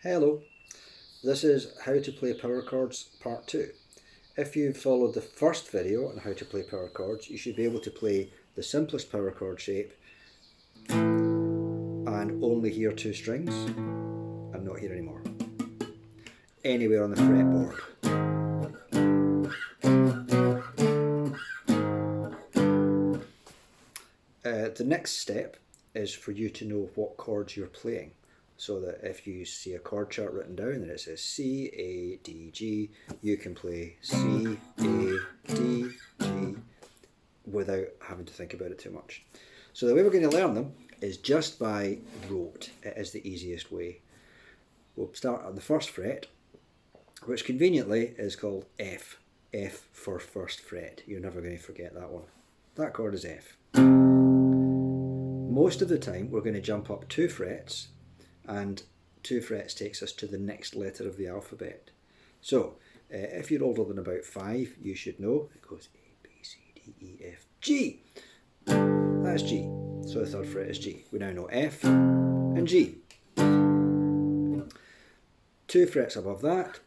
Hello, this is how to play power chords part 2. If you followed the first video on how to play power chords, you should be able to play the simplest power chord shape and only hear two strings and not hear any more. Anywhere on the fretboard. The next step is for you to know what chords you're playing. So that if you see a chord chart written down and it says C, A, D, G, you can play C, A, D, G without having to think about it too much. So the way we're going to learn them is just by rote. It is the easiest way. We'll start on the first fret, which conveniently is called F. F for first fret. You're never going to forget that one. That chord is F. Most of the time we're going to jump up 2 frets, and 2 frets takes us to the next letter of the alphabet. So if you're older than about 5, you should know it goes A, B, C, D, E, F, G. That's G. So the third fret is G. We now know F and G. 2 frets above that,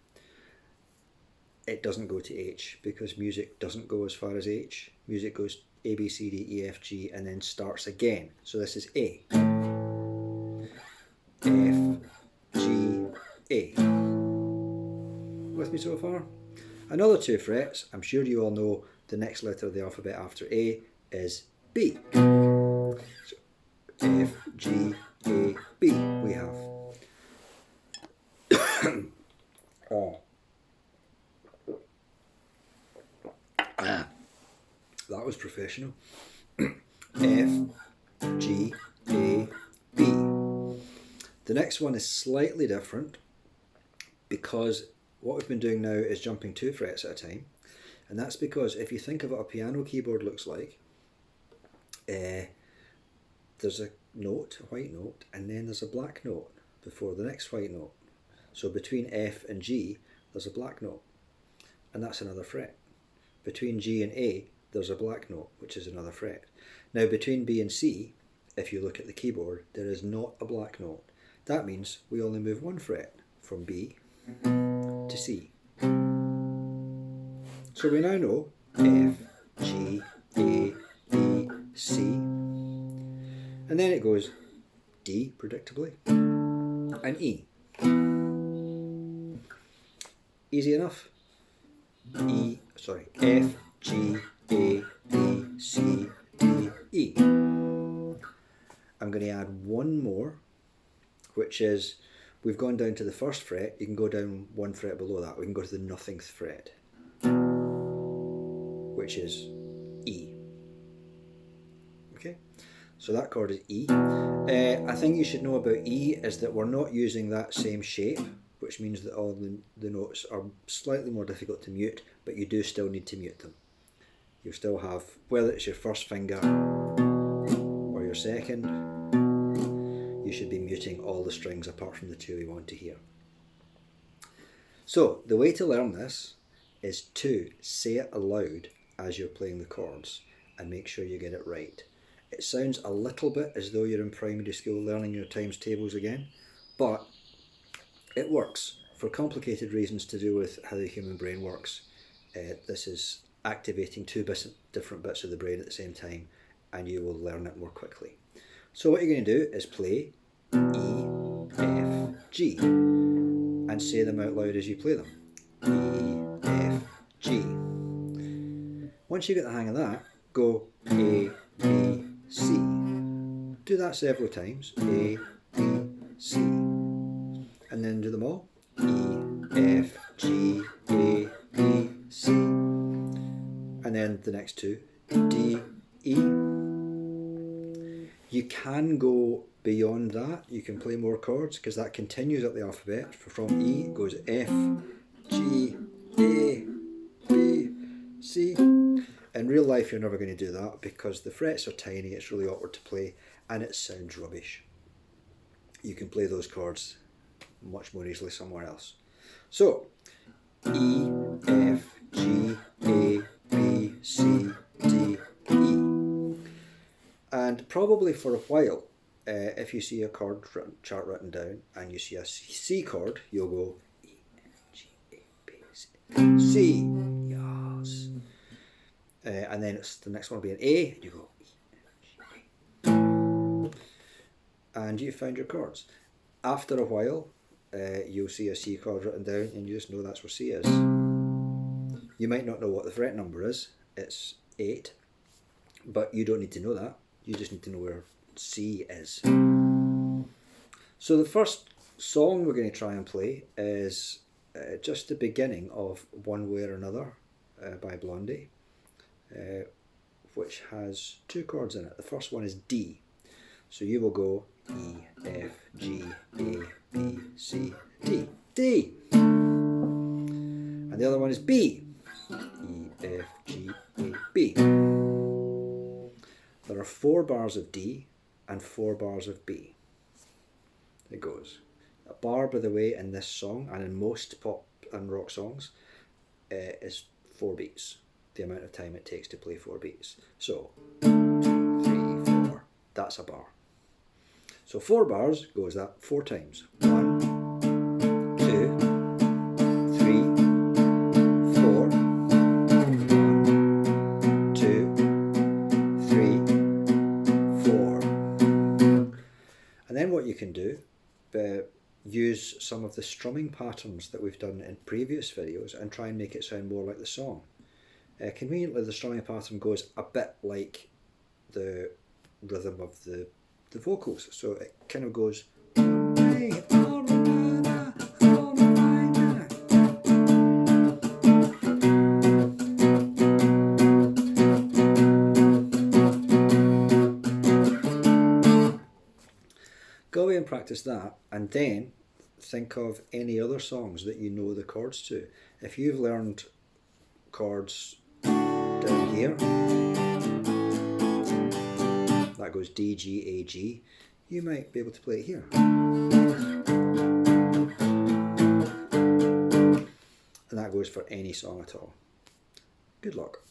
it doesn't go to H because music doesn't go as far as H. Music goes A, B, C, D, E, F, G and then starts again. So this is A. F, G, A. With me so far? Another 2 frets, I'm sure you all know the next letter of the alphabet after A is B. So F, G, A, B we have. Oh. That was professional. F, G, A, B. The next one is slightly different because what we've been doing now is jumping 2 frets at a time, and that's because if you think of what a piano keyboard looks like, there's a note, a white note, and then there's a black note before the next white note. So between F and G there's a black note, and that's another fret. Between G and A there's a black note, which is another fret. Now between B and C, if you look at the keyboard, there is not a black note. That means we only move 1 fret from B to C. So we now know F, G, A, B, C, and then it goes D, predictably, and E. Easy enough? F, G, A, B, C, D, E. I'm going to add one more, which is, we've gone down to the first fret, you can go down 1 fret below that, we can go to the nothingth fret, which is E. Okay, so that chord is E. I think you should know about E is that we're not using that same shape, which means that all the notes are slightly more difficult to mute, but you do still need to mute them. You still have, whether it's your first finger or your second, you should be muting all the strings apart from the 2 we want to hear. So the way to learn this is to say it aloud as you're playing the chords and make sure you get it right. It sounds a little bit as though you're in primary school learning your times tables again, but it works for complicated reasons to do with how the human brain works. This is activating 2 different bits of the brain at the same time, and you will learn it more quickly. So what you're going to do is play E, F, G, and say them out loud as you play them. E, F, G. Once you get the hang of that, go A, B, C. Do that several times. A, B, C. And then do them all. E, F, G, A, B, C. And then the next 2. D, E. You can go beyond that. You can play more chords because that continues up the alphabet. From E it goes F, G, A, B, C. In real life you're never going to do that because the frets are tiny, it's really awkward to play, and it sounds rubbish. You can play those chords much more easily somewhere else. So E, F, G, A, B, C, D, E. And probably for a while if you see a chord chart written down and you see a C chord, you'll go E, F, G, A, B, C. C, yes. And then the next one will be an A, and you go E, F, G, A. And you found your chords. After a while, you'll see a C chord written down, and you just know that's where C is. You might not know what the fret number is. It's 8, but you don't need to know that. You just need to know where C is. So the first song we're going to try and play is just the beginning of One Way or Another by Blondie, which has 2 chords in it. The first one is D. So you will go E, F, G, A, B, C, D. D. And the other one is B. E, F, G, A, B. There are 4 bars of D and 4 bars of B. It goes. A bar, by the way, in this song and in most pop and rock songs is 4 beats. The amount of time it takes to play 4 beats. So 2, 3, 4. That's a bar. So 4 bars goes that 4 times. 1, 2, 3, 4. 1, 2, 3, 4. And then what you can do, use some of the strumming patterns that we've done in previous videos and try and make it sound more like the song. Conveniently, the strumming pattern goes a bit like the rhythm of the vocals, so it kind of goes go away and practice that, and then think of any other songs that you know the chords to. If you've learned chords down here, that goes D, G, A, G, you might be able to play it here. And that goes for any song at all. Good luck.